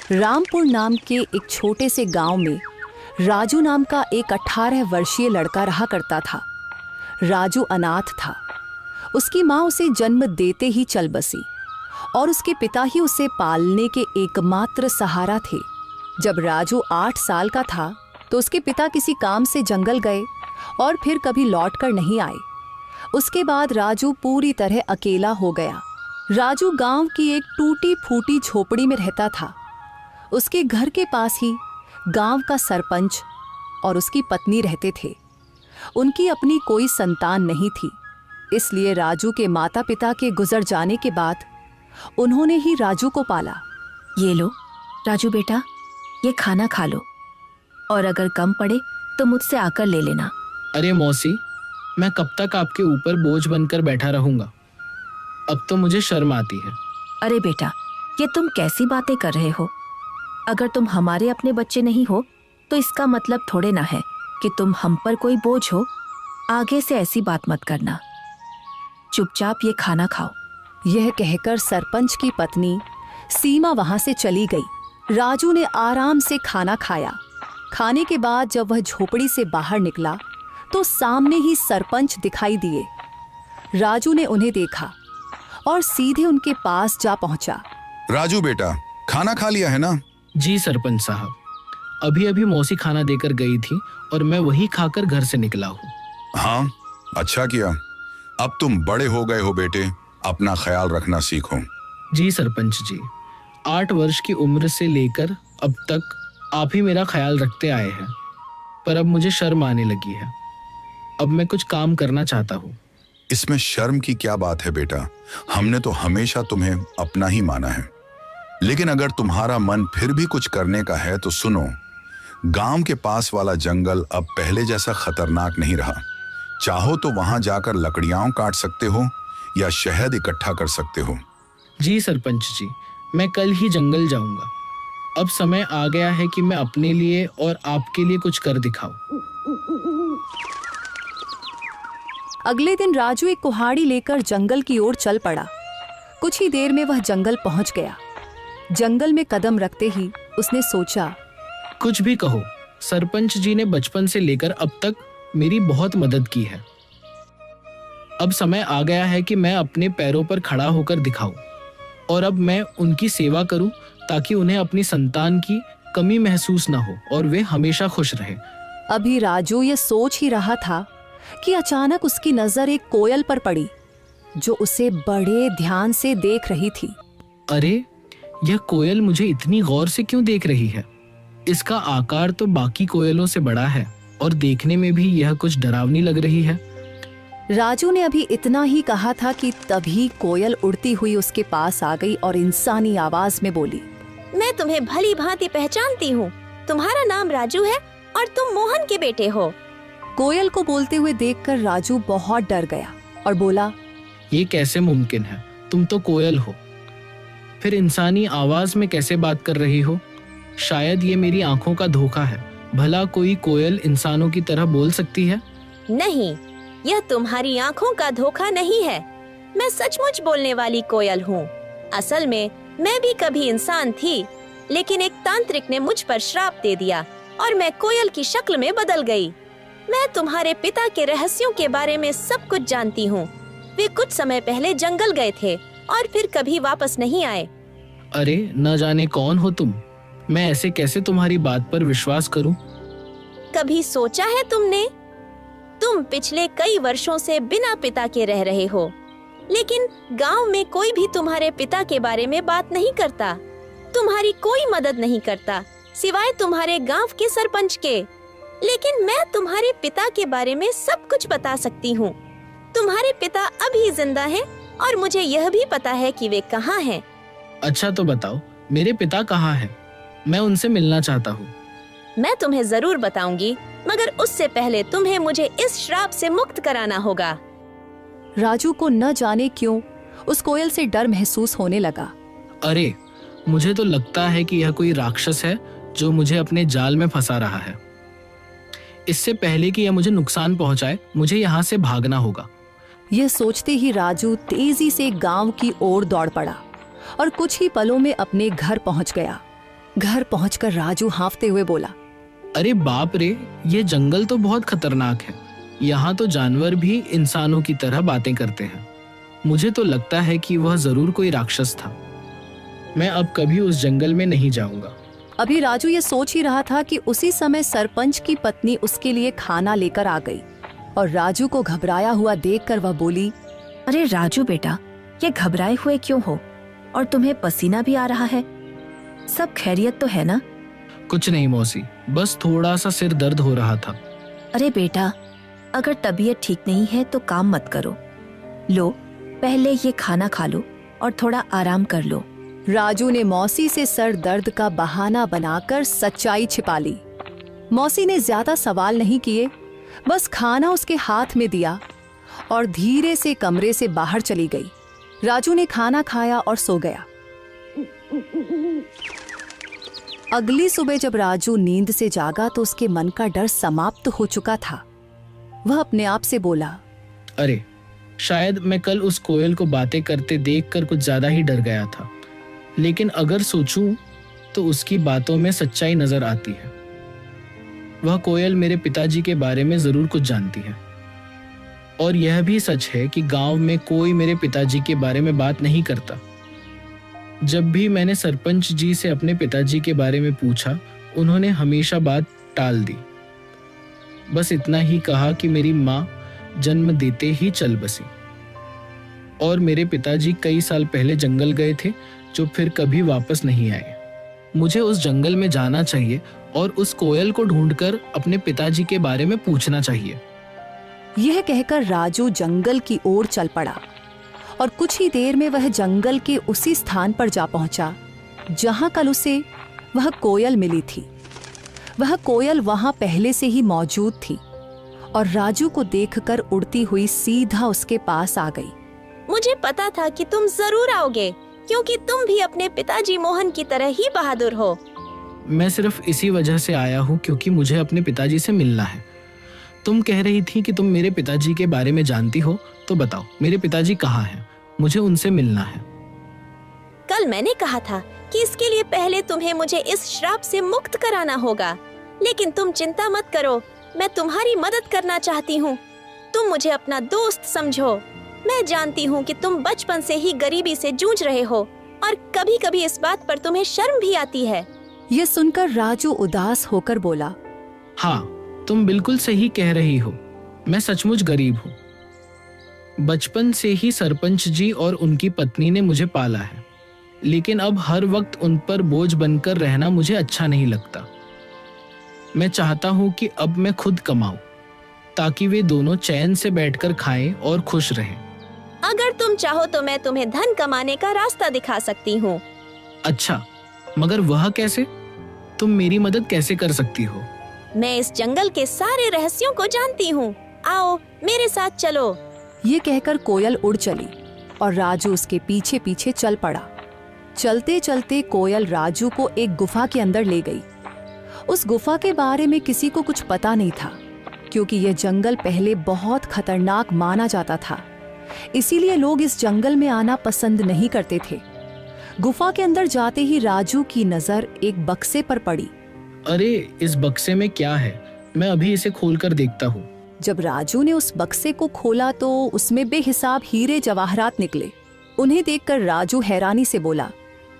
रामपुर नाम के एक छोटे से गांव में राजू नाम का एक 18 वर्षीय लड़का रहा करता था। राजू अनाथ था। उसकी माँ उसे जन्म देते ही चल बसी और उसके पिता ही उसे पालने के एकमात्र सहारा थे। जब राजू 8 साल का था तो उसके पिता किसी काम से जंगल गए और फिर कभी लौट कर नहीं आए। उसके बाद राजू पूरी तरह अकेला हो गया। राजू गांव की एक टूटी फूटी झोपड़ी में रहता था। उसके घर के पास ही गांव का सरपंच और उसकी पत्नी रहते थे। उनकी अपनी कोई संतान नहीं थी, इसलिए राजू के माता पिता के गुजर जाने के बाद उन्होंने ही राजू को पाला। ये लो राजू बेटा, ये खाना खा लो और अगर कम पड़े तो मुझसे आकर ले लेना। अरे मौसी, मैं कब तक आपके ऊपर बोझ बनकर बैठा रहूंगा? अब तो मुझे शर्म आती है। अरे बेटा, ये तुम कैसी बातें कर रहे हो? अगर तुम हमारे अपने बच्चे नहीं हो तो इसका मतलब थोड़े ना है कि तुम हम पर कोई बोझ हो। आगे से ऐसी बात मत करना। चुपचाप ये खाना खाओ। यह कहकर सरपंच की पत्नी सीमा वहां से चली गई। राजू ने आराम से खाना खाया। खाने के बाद जब वह झोपड़ी से बाहर निकला तो सामने ही सरपंच दिखाई दिए। राजू ने उन्हें देखा और सीधे उनके पास जा पहुंचा। राजू बेटा, खाना खा लिया है ना? जी सरपंच साहब, अभी अभी मौसी खाना देकर गई थी और मैं वही खाकर घर से निकला हूँ। हाँ, अच्छा किया। अब तुम बड़े हो गए हो बेटे, अपना ख्याल रखना सीखो। जी सरपंच जी, 8 वर्ष की उम्र से लेकर अब तक आप ही मेरा ख्याल रखते आए हैं, पर अब मुझे शर्म आने लगी है। अब मैं कुछ काम करना चाहता हूँ। इसमें शर्म की क्या बात है बेटा? हमने तो हमेशा तुम्हें अपना ही माना है। लेकिन अगर तुम्हारा मन फिर भी कुछ करने का है तो सुनो, गांव के पास वाला जंगल अब पहले जैसा खतरनाक नहीं रहा। चाहो तो वहां जाकर लकड़ियां काट सकते हो या शहद इकट्ठा कर सकते हो। जी सरपंच जी, मैं कल ही जंगल जाऊंगा। अब समय आ गया है कि मैं अपने लिए और आपके लिए कुछ कर दिखाऊं। अगले दिन राजू एक कुल्हाड़ी लेकर जंगल की ओर चल पड़ा। कुछ ही देर में वह जंगल पहुंच गया। जंगल में कदम रखते ही उसने सोचा, कुछ भी कहो, सरपंच जी ने बचपन से लेकर अब तक मेरी बहुत मदद की है। अब समय आ गया है कि मैं अपने पैरों पर खड़ा होकर दिखाऊं और अब मैं उनकी सेवा करूं ताकि उन्हें अपनी संतान की कमी महसूस ना हो और वे हमेशा खुश रहें। अभी राजू ये सोच ही रहा था कि अचानक उसकी नजर एक कोयल पर पड़ी जो उसे बड़े ध्यान से देख रही थी। अरे, यह कोयल मुझे इतनी गौर से क्यों देख रही है? इसका आकार तो बाकी कोयलों से बड़ा है और देखने में भी यह कुछ डरावनी लग रही है। राजू ने अभी इतना ही कहा था कि तभी कोयल उड़ती हुई उसके पास आ गई और इंसानी आवाज में बोली, मैं तुम्हें भली भांति पहचानती हूँ। तुम्हारा नाम राजू है और तुम मोहन के बेटे हो। कोयल को बोलते हुए देखकर राजू बहुत डर गया और बोला, ये कैसे मुमकिन है? तुम तो कोयल हो, फिर इंसानी आवाज में कैसे बात कर रही हो? शायद ये मेरी आंखों का धोखा है। भला कोई कोयल इंसानों की तरह बोल सकती है? नहीं, यह तुम्हारी आंखों का धोखा नहीं है। मैं सचमुच बोलने वाली कोयल हूँ। असल में मैं भी कभी इंसान थी, लेकिन एक तांत्रिक ने मुझ पर श्राप दे दिया और मैं कोयल की शक्ल में बदल गई। मैं तुम्हारे पिता के रहस्यों के बारे में सब कुछ जानती हूँ। वे कुछ समय पहले जंगल गए थे और फिर कभी वापस नहीं आए। अरे, न जाने कौन हो तुम। मैं ऐसे कैसे तुम्हारी बात पर विश्वास करूं? कभी सोचा है तुमने? तुम पिछले कई वर्षों से बिना पिता के रह रहे हो, लेकिन गांव में कोई भी तुम्हारे पिता के बारे में बात नहीं करता। तुम्हारी कोई मदद नहीं करता सिवाय तुम्हारे गांव के सरपंच के। लेकिन मैं तुम्हारे पिता के बारे में सब कुछ बता सकती हूँ। तुम्हारे पिता अभी जिंदा हैं और मुझे यह भी पता है कि वे कहाँ हैं। अच्छा तो बताओ, मेरे पिता कहाँ हैं? मैं उनसे मिलना चाहता हूँ। मैं तुम्हें जरूर बताऊंगी, मगर उससे पहले तुम्हें मुझे इस श्राप से मुक्त कराना होगा। राजू को न जाने क्यों उस कोयल से डर महसूस होने लगा। अरे, मुझे तो लगता है कि यह कोई राक्षस है जो मुझे अपने जाल में फंसा रहा है। इससे पहले कि यह मुझे नुकसान पहुंचाए, मुझे यहाँ से भागना होगा। यह सोचते ही राजू तेजी से गांव की ओर दौड़ पड़ा और कुछ ही पलों में अपने घर पहुंच गया। घर पहुंचकर राजू हांफते हुए बोला, अरे बाप रे, ये जंगल तो बहुत खतरनाक है। यहाँ तो जानवर भी इंसानों की तरह बातें करते हैं। मुझे तो लगता है कि वह जरूर कोई राक्षस था। मैं अब कभी उस जंगल में नहीं जाऊंगा। अभी राजू ये सोच ही रहा था कि उसी समय सरपंच की पत्नी उसके लिए खाना लेकर आ गई और राजू को घबराया हुआ देखकर वह बोली, अरे राजू बेटा, ये घबराए हुए क्यों हो? और तुम्हें पसीना भी आ रहा है। सब खैरियत तो है ना? कुछ नहीं मौसी, बस थोड़ा सा सिर दर्द हो रहा था। अरे बेटा, अगर तबीयत ठीक नहीं है तो काम मत करो। लो, पहले ये खाना खा लो और थोड़ा आराम कर लो। राजू ने मौसी से सर दर्द का बहाना बनाकर सच्चाई छिपा ली। मौसी ने ज्यादा सवाल नहीं किए, बस खाना उसके हाथ में दिया और धीरे से कमरे से बाहर चली गई। राजू ने खाना खाया और सो गया। अगली सुबह जब राजू नींद से जागा तो उसके मन का डर समाप्त हो चुका था। वह अपने आप से बोला, अरे शायद मैं कल उस कोयल को बातें करते देखकर कुछ ज्यादा ही डर गया था, लेकिन अगर सोचूं तो उसकी बातों में सच्चाई नजर आती है। वह कोयल मेरे पिताजी के बारे में जरूर कुछ जानती है और यह भी सच है कि गांव में कोई मेरे पिताजी के बारे में बात नहीं करता। जब भी मैंने सरपंच जी से अपने पिताजी के बारे में पूछा, उन्होंने हमेशा बात टाल दी। बस इतना ही कहा कि मेरी माँ जन्म देते ही चल बसी और मेरे पिताजी कई साल पहले जंगल गए थे, जो फिर कभी वापस नहीं आए। मुझे उस जंगल में जाना चाहिए और उस कोयल को ढूंढकर अपने पिताजी के बारे में पूछना चाहिए। यह कहकर राजू जंगल की ओर चल पड़ा और कुछ ही देर में वह जंगल के उसी स्थान पर जा पहुंचा जहां कल उसे वह कोयल मिली थी। वह कोयल वहां पहले से ही मौजूद थी और राजू को देखकर उड़ती हुई सीधा उसके पास आ गई। मुझे पता था कि तुम जरूर आओगे, क्योंकि तुम भी अपने पिताजी मोहन की तरह ही बहादुर हो। मैं सिर्फ इसी वजह से आया हूँ क्योंकि मुझे अपने पिताजी से मिलना है। तुम कह रही थी कि तुम मेरे पिताजी के बारे में जानती हो, तो बताओ मेरे पिताजी कहाँ हैं? मुझे उनसे मिलना है। कल मैंने कहा था कि इसके लिए पहले तुम्हें मुझे इस श्राप से मुक्त कराना होगा, लेकिन तुम चिंता मत करो, मैं तुम्हारी मदद करना चाहती हूँ। तुम मुझे अपना दोस्त समझो। मैं जानती हूँ कि तुम बचपन से ही गरीबी से जूझ रहे हो और कभी-कभी इस बात पर तुम्हें शर्म भी आती है। यह सुनकर राजू उदास होकर बोला, हाँ, तुम बिल्कुल सही कह रही हो। मैं सचमुच गरीब हूँ। बचपन से ही सरपंच जी और उनकी पत्नी ने मुझे पाला है, लेकिन अब हर वक्त उन पर बोझ बनकर रहना मुझे अच्छा नहीं लगता। मैं चाहता हूँ कि अब मैं खुद कमाऊं, ताकि वे दोनों चैन से बैठकर खाएं और खुश रहें। अगर तुम चाहो तो मैं तुम्हें धन कमाने का रास्ता दिखा सकती हूँ। अच्छा, मगर वह कैसे? तुम मेरी मदद कैसे कर सकती हो? मैं इस जंगल के सारे रहस्यों को जानती हूँ। आओ मेरे साथ चलो। ये कहकर कोयल उड़ चली और राजू उसके पीछे पीछे चल पड़ा। चलते चलते कोयल राजू को एक गुफा के अंदर ले गई। उस गुफा के बारे में किसी को कुछ पता नहीं था, क्योंकि यह जंगल पहले बहुत खतरनाक माना जाता था। इसीलिए लोग इस जंगल में आना पसंद नहीं करते थे। गुफा के अंदर जाते ही राजू की नजर एक बक्से पर पड़ी। अरे, इस बक्से में क्या है? मैं अभी इसे खोलकर देखता हूँ। जब राजू ने उस बक्से को खोला तो उसमें बेहिसाब हीरे जवाहरात निकले। उन्हें देखकर राजू हैरानी से बोला,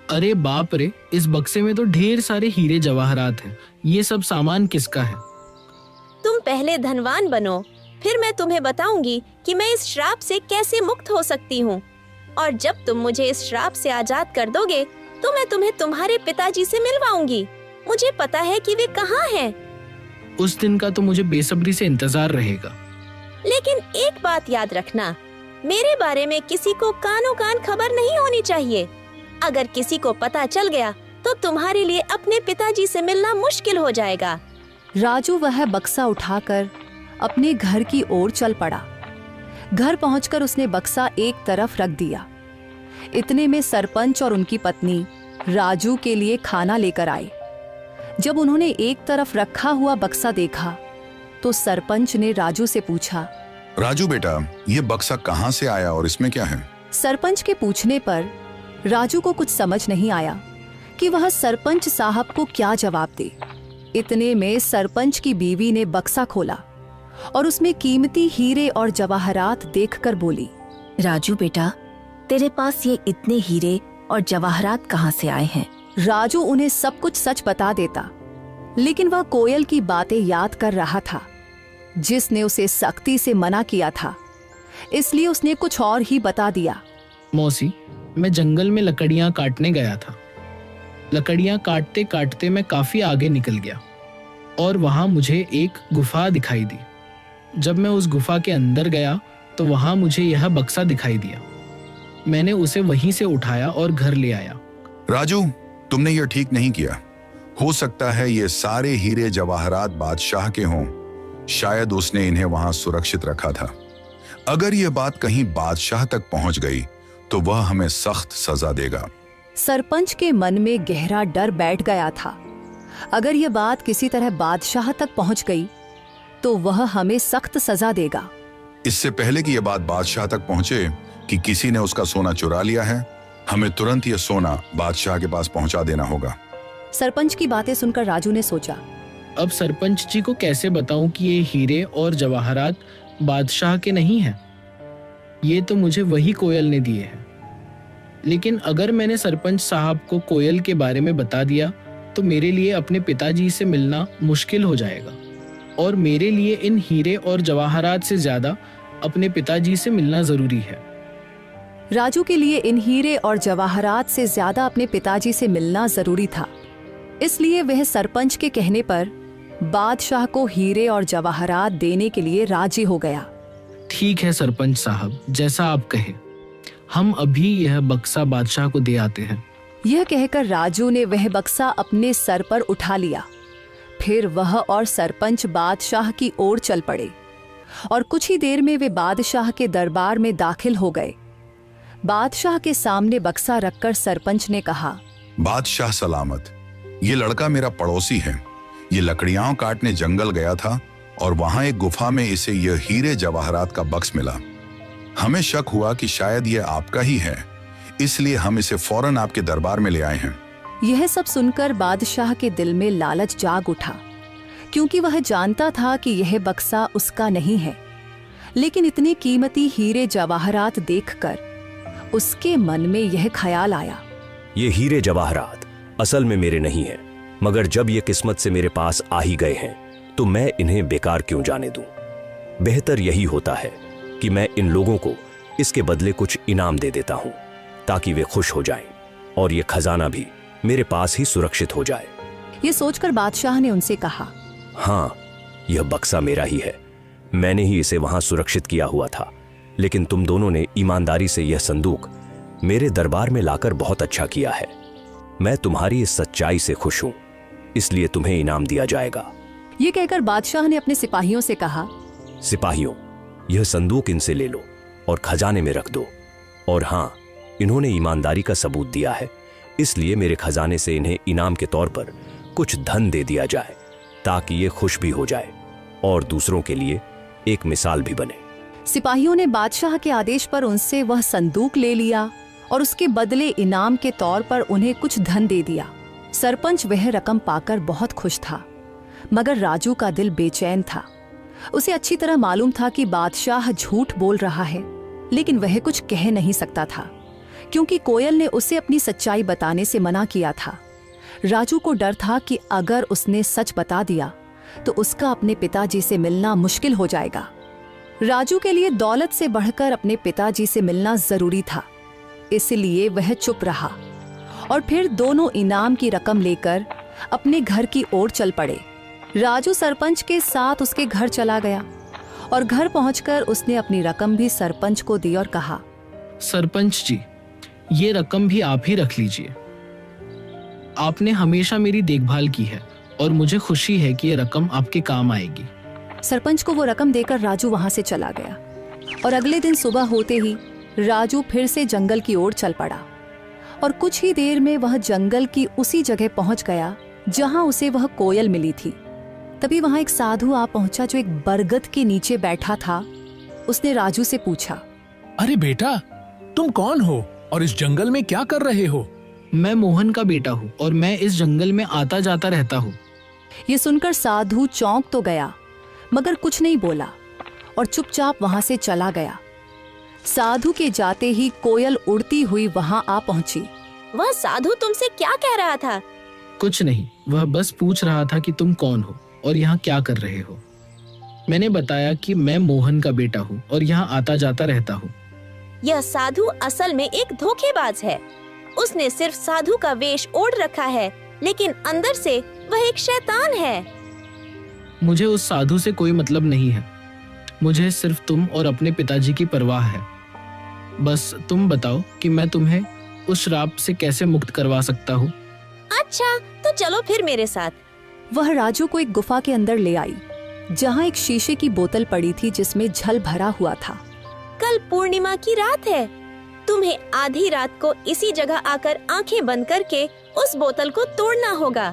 अरे बाप रे, इस बक्से में तो ढेर सारे हीरे जवाहरात हैं। ये सब सामान किसका है? तुम पहले धनवान बनो, फिर मैं तुम्हें बताऊंगी कि मैं इस श्राप से कैसे मुक्त हो सकती हूँ। और जब तुम मुझे इस श्राप से आजाद कर दोगे तो मैं तुम्हें तुम्हारे पिताजी से मिलवाऊंगी। मुझे पता है कि वे कहाँ हैं। उस दिन का तो मुझे बेसब्री से इंतजार रहेगा। लेकिन एक बात याद रखना, मेरे बारे में किसी को कानो कान खबर नहीं होनी चाहिए। अगर किसी को पता चल गया तो तुम्हारे लिए अपने पिताजी से मिलना मुश्किल हो जाएगा। राजू वह बक्सा उठाकर अपने घर की ओर चल पड़ा। घर पहुंचकर उसने बक्सा एक तरफ रख दिया। इतने में सरपंच और उनकी पत्नी राजू के लिए खाना लेकर आए। जब उन्होंने एक तरफ रखा हुआ बक्सा देखा तो सरपंच ने राजू से पूछा, राजू बेटा, ये बक्सा कहाँ से आया और इसमें क्या है? सरपंच के पूछने पर राजू को कुछ समझ नहीं आया, कि वह सरपंच साहब को क्या जवाब दे। इतने में सरपंच की बीवी ने बक्सा खोला और उसमें कीमती हीरे और जवाहरात देखकर बोली, राजू बेटा, तेरे पास ये इतने हीरे और जवाहरात कहाँ से आए हैं? राजू उन्हें सब कुछ सच बता देता, लेकिन वह कोयल की बातें याद कर रहा था जिसने उसे सख्ती से मना किया था, इसलिए उसने कुछ और ही बता दिया। मौसी, मैं जंगल में लकड़ियां काटने गया था। लकड़ियां काटते काटते मैं काफी आगे निकल गया और वहां मुझे एक गुफा दिखाई दी। जब मैं उस गुफा के अंदर गया तो वहां मुझे यह बक्सा दिखाई दिया। मैंने उसे वहीं से उठाया और घर ले आया। राजू, तुमने यह ठीक नहीं किया। हो सकता है ये सारे हीरे जवाहरात बादशाह के हों। शायद उसने इन्हें वहां सुरक्षित रखा था। अगर यह बात कहीं बादशाह तक पहुंच गई तो वह हमें सख्त सजा देगा। सरपंच के मन में गहरा डर बैठ गया था। अगर यह बात किसी तरह बादशाह तक पहुंच गई तो वह हमें सख्त सजा देगा। इससे पहले कि यह बात बादशाह तक पहुंचे कि किसी ने उसका सोना चुरा लिया है, हमें तुरंत यह सोना बादशाह के पास पहुंचा देना होगा। सरपंच की बातें सुनकर राजू ने सोचा, अब सरपंच जी को कैसे बताऊं कि ये हीरे और जवाहरात बादशाह के नहीं हैं? ये तो मुझे वही कोयल ने दिए हैं। लेकिन अगर मैंने सरपंच साहब को कोयल के बारे में बता दिया तो मेरे लिए अपने पिताजी से मिलना मुश्किल हो जाएगा और मेरे लिए इन हीरे और जवाहरात से ज्यादा अपने पिताजी से मिलना जरूरी है। राजू के लिए इन हीरे और जवाहरात से ज्यादा अपने पिताजी से मिलना जरूरी था, इसलिए वह सरपंच के कहने पर बादशाह को हीरे और जवाहरात देने के लिए राजी हो गया। ठीक है सरपंच साहब, जैसा आप कहे, हम अभी यह बक्सा बादशाह को दे आते हैं। यह कहकर राजू ने वह बक्सा अपने सर पर उठा लिया। फिर वह और सरपंच बादशाह की ओर चल पड़े और कुछ ही देर में वे बादशाह के दरबार में दाखिल हो गए। बादशाह के सामने बक्सा रखकर सरपंच ने कहा, बादशाह सलामत। ये लड़का मेरा पड़ोसी है। ये लकड़ियां काटने जंगल गया था और वहां एक गुफा में इसे यह हीरे जवाहरात का बक्स मिला। हमें शक हुआ कि शायद यह आपका ही है, इसलिए हम इसे फौरन आपके दरबार में ले आए हैं। यह सब सुनकर बादशाह के दिल में लालच जाग उठा, क्योंकि वह जानता था कि यह बक्सा उसका नहीं है। लेकिन इतने कीमती हीरे जवाहरात देखकर उसके मन में यह ख्याल आया, ये हीरे जवाहरात असल में मेरे नहीं हैं, मगर जब ये किस्मत से मेरे पास आ ही गए हैं तो मैं इन्हें बेकार क्यों जाने दूं। बेहतर यही होता है कि मैं इन लोगों को इसके बदले कुछ इनाम दे देता हूं ताकि वे खुश हो जाएं और ये खजाना भी मेरे पास ही सुरक्षित हो जाए। ये सोचकर बादशाह ने उनसे कहा, हाँ, यह बक्सा मेरा ही है। मैंने ही इसे वहां सुरक्षित किया हुआ था, लेकिन तुम दोनों ने ईमानदारी से यह संदूक मेरे दरबार में लाकर बहुत अच्छा किया है। मैं तुम्हारी इस सच्चाई से खुश हूं, इसलिए तुम्हें इनाम दिया जाएगा। ये कहकर बादशाह ने अपने सिपाहियों से कहा, सिपाहियों, यह संदूक इनसे ले लो और खजाने में रख दो। और हाँ, इन्होंने ईमानदारी का सबूत दिया है, इसलिए मेरे खजाने से इन्हें इनाम के तौर पर कुछ धन दे दिया जाए ताकि ये खुश भी हो जाए और दूसरों के लिए एक मिसाल भी बने। सिपाहियों ने बादशाह के आदेश पर उनसे वह संदूक ले लिया और उसके बदले इनाम के तौर पर उन्हें कुछ धन दे दिया। सरपंच वह रकम पाकर बहुत खुश था, मगर राजू का दिल बेचैन था। उसे अच्छी तरह मालूम था कि बादशाह झूठ बोल रहा है, लेकिन वह कुछ कह नहीं सकता था क्योंकि कोयल ने उसे अपनी सच्चाई बताने से मना किया था। राजू को डर था कि अगर उसने सच बता दिया तो उसका अपने पिताजी से मिलना मुश्किल हो जाएगा। राजू के लिए दौलत से बढ़कर अपने पिताजी से मिलना जरूरी था, इसलिए वह चुप रहा और फिर दोनों इनाम की रकम लेकर अपने घर की ओर चल पड़े। राजू सरपंच के साथ उसके घर चला गया और घर पहुंचकर उसने अपनी रकम भी सरपंच को दी और कहा, सरपंच जी, ये रकम भी आप ही रख लीजिए। आपने हमेशा मेरी देखभाल की है और मुझे खुशी है कि ये रकम आपके काम आएगी। सरपंच को वो रकम देकर राजू वहां से चला गया और अगले दिन सुबह होते ही राजू फिर से जंगल की ओर चल पड़ा और कुछ ही देर में वह जंगल की उसी जगह पहुंच गया जहां उसे वह कोयल मिली थी। तभी वहां एक साधु आ पहुंचा जो एक बरगद के नीचे बैठा था। उसने राजू से पूछा, अरे बेटा, तुम कौन हो और इस जंगल में क्या कर रहे हो? मैं मोहन का बेटा हूँ और मैं इस जंगल में आता जाता रहता हूँ। ये सुनकर साधु चौंक तो गया मगर कुछ नहीं बोला और चुपचाप वहां से चला गया। साधु के जाते ही कोयल उड़ती हुई वहां आ पहुंची। वह साधु तुमसे क्या कह रहा था? कुछ नहीं, वह बस पूछ रहा था कि तुम कौन हो और यहाँ क्या कर रहे हो। मैंने बताया कि मैं मोहन का बेटा हूँ और यहाँ आता जाता रहता हूँ। यह साधु असल में एक धोखेबाज है। उसने सिर्फ साधु का वेश ओढ़ रखा है, लेकिन अंदर से वह एक शैतान है। मुझे उस साधु से कोई मतलब नहीं है। मुझे सिर्फ तुम और अपने पिताजी की परवाह है। बस तुम बताओ कि मैं तुम्हें उस श्राप से कैसे मुक्त करवा सकता हूँ। अच्छा, तो चलो फिर मेरे साथ। वह राजू को एक गुफा के अंदर ले आई जहाँ एक शीशे की बोतल पड़ी थी जिसमें जल भरा हुआ था। कल पूर्णिमा की रात है। तुम्हें आधी रात को इसी जगह आकर आंखें बंद करके उस बोतल को तोड़ना होगा।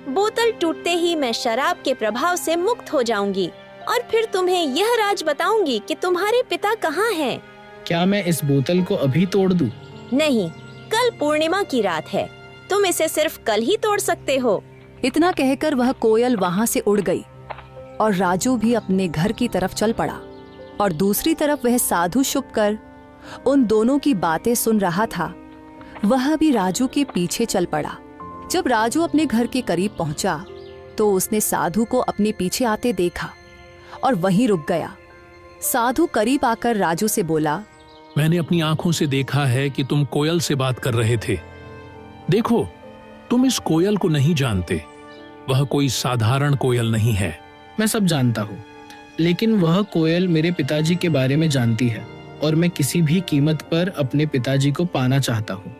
बोतल टूटते ही मैं शराब के प्रभाव से मुक्त हो जाऊंगी और फिर तुम्हें यह राज बताऊंगी कि तुम्हारे पिता कहाँ हैं। क्या मैं इस बोतल को अभी तोड़ दूं? नहीं, कल पूर्णिमा की रात है। तुम इसे सिर्फ कल ही तोड़ सकते हो। इतना कहकर वह कोयल वहां से उड़ गई और राजू भी अपने घर की तरफ चल पड़ा और दूसरी तरफ वह साधु छुपकर उन दोनों की बातें सुन रहा था। वह भी राजू के पीछे चल पड़ा। जब राजू अपने घर के करीब पहुंचा तो उसने साधु को अपने पीछे आते देखा और वहीं रुक गया। साधु करीब आकर राजू से बोला, मैंने अपनी आंखों से देखा है कि तुम कोयल से बात कर रहे थे। देखो, तुम इस कोयल को नहीं जानते। वह कोई साधारण कोयल नहीं है। मैं सब जानता हूँ, लेकिन वह कोयल मेरे पिताजी के बारे में जानती है और मैं किसी भी कीमत पर अपने पिताजी को पाना चाहता हूँ।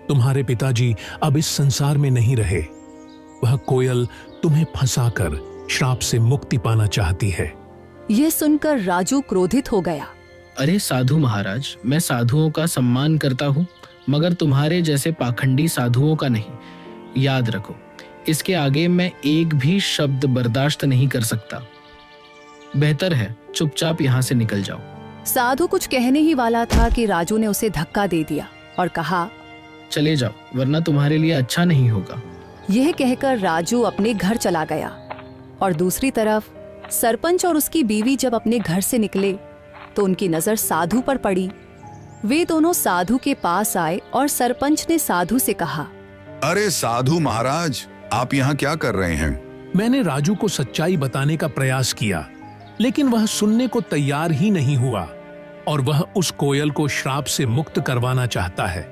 तुम्हारे पिताजी अब इस संसार में नहीं रहे। वह कोयल तुम्हें फंसाकर श्राप से मुक्ति पाना चाहती है। यह सुनकर राजू क्रोधित हो गया। अरे साधु महाराज, मैं साधुओं का सम्मान करता हूँ मगर तुम्हारे जैसे पाखंडी साधुओं का नहीं। याद रखो, इसके आगे मैं एक भी शब्द बर्दाश्त नहीं कर सकता। बेहतर है चुपचाप यहाँ से निकल जाओ। साधु कुछ कहने ही वाला था कि राजू ने उसे धक्का दे दिया और कहा, चले जाओ वरना तुम्हारे लिए अच्छा नहीं होगा। यह कहकर राजू अपने घर चला गया और दूसरी तरफ सरपंच और उसकी बीवी जब अपने घर से निकले तो उनकी नजर साधु पर पड़ी। वे दोनों साधु के पास आए और सरपंच ने साधु से कहा, अरे साधु महाराज, आप यहाँ क्या कर रहे हैं? मैंने राजू को सच्चाई बताने का प्रयास किया, लेकिन वह सुनने को तैयार ही नहीं हुआ और वह उस कोयल को श्राप से मुक्त करवाना चाहता है।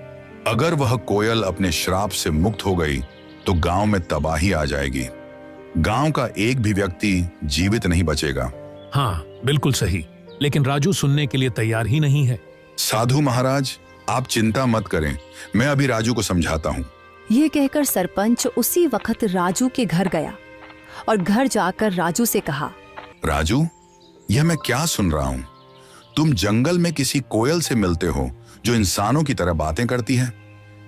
अगर वह कोयल अपने श्राप से मुक्त हो गई तो गांव में तबाही आ जाएगी। गांव का एक भी व्यक्ति जीवित नहीं बचेगा। हाँ, बिल्कुल सही, लेकिन राजू सुनने के लिए तैयार ही नहीं है। साधु महाराज, आप चिंता मत करें, मैं अभी राजू को समझाता हूँ। यह कहकर सरपंच उसी वक्त राजू के घर गया और घर जाकर राजू से कहा, राजू, यह मैं क्या सुन रहा हूँ? तुम जंगल में किसी कोयल से मिलते हो जो इंसानों की तरह बातें करती है।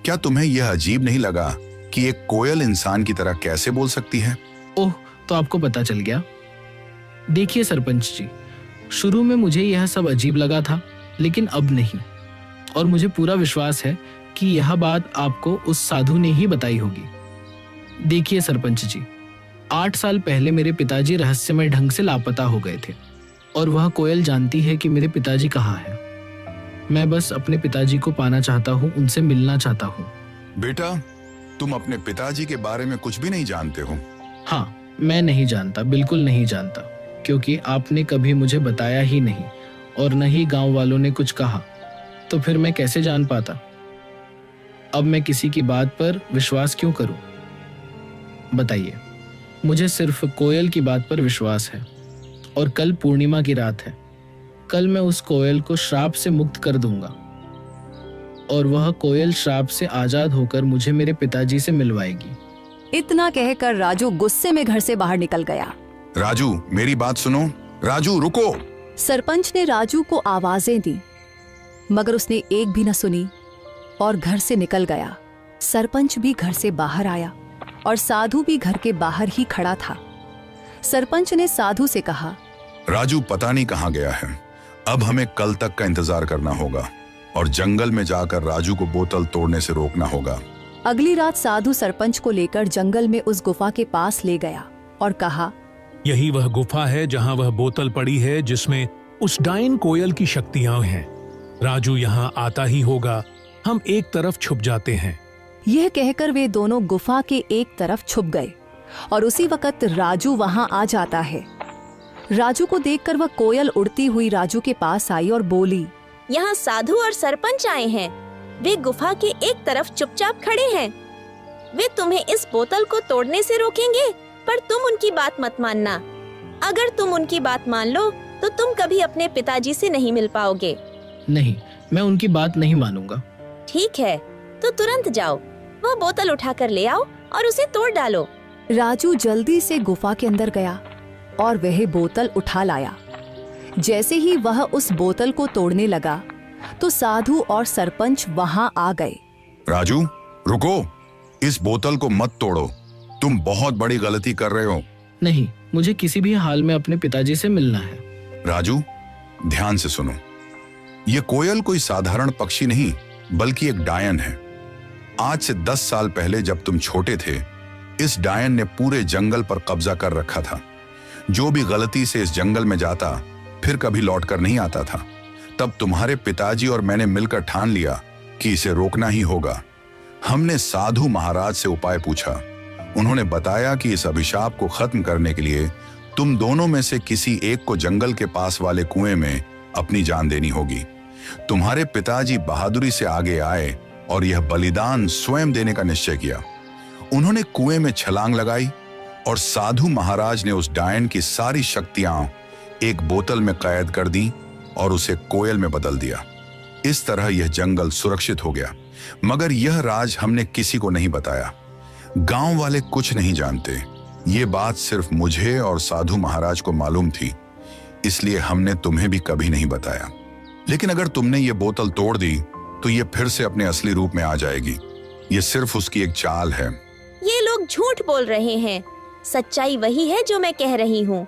क्या तुम्हें यह अजीब नहीं लगा कि एक कोयल इंसान की तरह कैसे बोल सकती है? ओह, तो आपको पता चल गया। देखिए सरपंच जी, शुरू में मुझे यह सब अजीब लगा था, लेकिन अब नहीं। और मुझे पूरा विश्वास है कि यह बात आपको उस साधु ने ही बताई होगी। देखिए सरपंच जी, 8 साल पहले मेरे पिताजी रहस्यमय ढंग से लापता हो गए थे और वह कोयल जानती है कि मेरे पिताजी कहाँ हैं। मैं बस अपने पिताजी को पाना चाहता हूँ, उनसे मिलना चाहता हूँ। बेटा, तुम अपने पिताजी के बारे में कुछ भी नहीं जानते हो? हाँ, मैं नहीं जानता, बिल्कुल नहीं जानता, क्योंकि आपने कभी मुझे बताया ही नहीं और न ही गांव वालों ने कुछ कहा, तो फिर मैं कैसे जान पाता? अब मैं किसी की बात पर विश्वास क्यों करूं? बताइए। मुझे सिर्फ कोयल की बात पर विश्वास है और कल पूर्णिमा की रात है। कल मैं उस कोयल को श्राप से मुक्त कर दूंगा और वह कोयल श्राप से आजाद होकर मुझे मेरे पिताजी से मिलवाएगी। इतना कहकर राजू गुस्से में घर से बाहर निकल गया। राजू, मेरी बात सुनो। राजू, रुको। सरपंच ने राजू को आवाजें दी मगर उसने एक भी न सुनी और घर से निकल गया। सरपंच भी घर से बाहर आया और साधु भी घर के बाहर ही खड़ा था। सरपंच ने साधु से कहा, राजू पता नहीं कहाँ गया है। अब हमें कल तक का इंतजार करना होगा और जंगल में जाकर राजू को बोतल तोड़ने से रोकना होगा। अगली रात साधु सरपंच को लेकर जंगल में उस गुफा के पास ले गया और कहा, यही वह गुफा है जहां वह बोतल पड़ी है जिसमें उस डायन कोयल की शक्तियां हैं। राजू यहाँ आता ही होगा, हम एक तरफ छुप जाते हैं। यह कहकर वे दोनों गुफा के एक तरफ छुप गए और उसी वक्त राजू वहां आ जाता है। राजू को देखकर वह कोयल उड़ती हुई राजू के पास आई और बोली, यहाँ साधु और सरपंच आए हैं। वे गुफा के एक तरफ चुपचाप खड़े हैं। वे तुम्हें इस बोतल को तोड़ने से रोकेंगे, पर तुम उनकी बात मत मानना। अगर तुम उनकी बात मान लो तो तुम कभी अपने पिताजी से नहीं मिल पाओगे। नहीं, मैं उनकी बात नहीं मानूंगा। ठीक है, तो तुरंत जाओ, वह बोतल उठाकर ले आओ और उसे तोड़ डालो। राजू जल्दी से गुफा के अंदर गया और वह बोतल उठा लाया। जैसे ही वह उस बोतल को तोड़ने लगा तो साधु और सरपंच वहां आ गए। राजू रुको, इस बोतल को मत तोड़ो, तुम बहुत बड़ी गलती कर रहे हो। नहीं, मुझे किसी भी हाल में अपने पिताजी से मिलना है। राजू ध्यान से सुनो, ये कोयल कोई साधारण पक्षी नहीं बल्कि एक डायन है। आज से 10 साल पहले जब तुम छोटे थे, इस डायन ने पूरे जंगल पर कब्जा कर रखा था। जो भी गलती से इस जंगल में जाता फिर कभी लौट कर नहीं आता था। तब तुम्हारे पिताजी और मैंने मिलकर ठान लिया कि इसे रोकना ही होगा। हमने साधु महाराज से उपाय पूछा। उन्होंने बताया कि इस अभिशाप को खत्म करने के लिए तुम दोनों में से किसी एक को जंगल के पास वाले कुएं में अपनी जान देनी होगी। तुम्हारे पिताजी बहादुरी से आगे आए और यह बलिदान स्वयं देने का निश्चय किया। उन्होंने कुएं में छलांग लगाई और साधु महाराज ने उस डायन की सारी शक्तियां एक बोतल में कैद कर दी और उसे कोयल में बदल दिया। इस तरह यह जंगल सुरक्षित हो गया। मगर यह राज हमने किसी को नहीं बताया। गांव वाले कुछ नहीं जानते। ये बात सिर्फ मुझे और साधु महाराज को मालूम थी, इसलिए हमने तुम्हें भी कभी नहीं बताया। लेकिन अगर तुमने ये बोतल तोड़ दी तो ये फिर से अपने असली रूप में आ जाएगी। ये सिर्फ उसकी एक चाल है। ये लोग झूठ बोल रहे हैं। सच्चाई वही है जो मैं कह रही हूँ।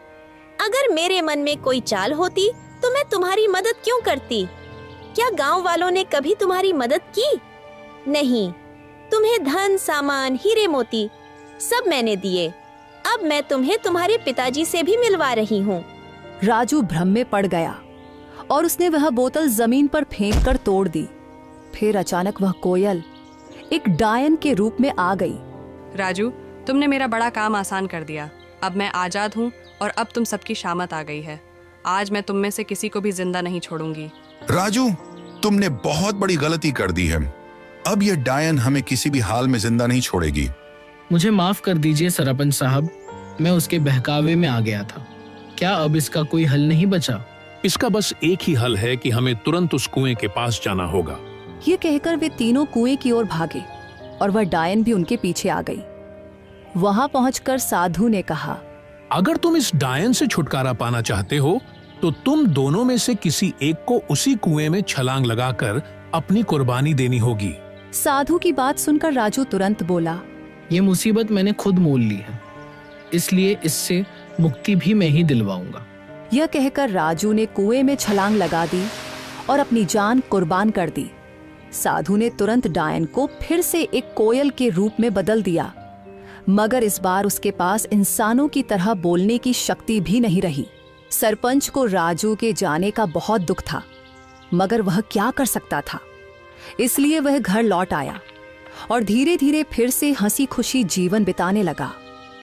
अगर मेरे मन में कोई चाल होती तो मैं तुम्हारी मदद क्यों करती? क्या गांव वालों ने कभी तुम्हारी मदद की? नहीं। तुम्हें धन, सामान, हीरे मोती सब मैंने दिए। अब मैं तुम्हें तुम्हारे पिताजी से भी मिलवा रही हूँ। राजू भ्रम में पड़ गया और उसने वह बोतल जमीन पर फेंक कर तोड़ दी। फिर अचानक वह कोयल एक डायन के रूप में आ गई। राजू, तुमने मेरा बड़ा काम आसान कर दिया। अब मैं आजाद हूँ और अब तुम सबकी शामत आ गई है। आज मैं तुम में से किसी को भी जिंदा नहीं छोड़ूंगी। राजू, तुमने बहुत बड़ी गलती कर दी है। अब यह डायन हमें किसी भी हाल में जिंदा नहीं छोड़ेगी। मुझे माफ कर दीजिए सरपंच साहब, मैं उसके बहकावे में आ गया था। क्या अब इसका कोई हल नहीं बचा? इसका बस एक ही हल है कि हमें तुरंत उस कुएं के पास जाना होगा। ये कहकर वे तीनों कुएं की ओर भागे और वह डायन भी उनके पीछे आ गई। वहां पहुंचकर साधु ने कहा, अगर तुम इस डायन से छुटकारा पाना चाहते हो तो तुम दोनों में से किसी एक को उसी कुएं में छलांग लगाकर अपनी कुर्बानी देनी होगी। साधु की बात सुनकर राजू तुरंत बोला, ये मुसीबत मैंने खुद मोल ली है, इसलिए इससे मुक्ति भी मैं ही दिलवाऊंगा। यह कहकर राजू ने कुएं में छलांग लगा दी और अपनी जान कुर्बान कर दी। साधु ने तुरंत डायन को फिर से एक कोयल के रूप में बदल दिया, मगर इस बार उसके पास इंसानों की तरह बोलने की शक्ति भी नहीं रही। सरपंच को राजू के जाने का बहुत दुख था, मगर वह क्या कर सकता था। इसलिए वह घर लौट आया और धीरे धीरे फिर से हंसी खुशी जीवन बिताने लगा।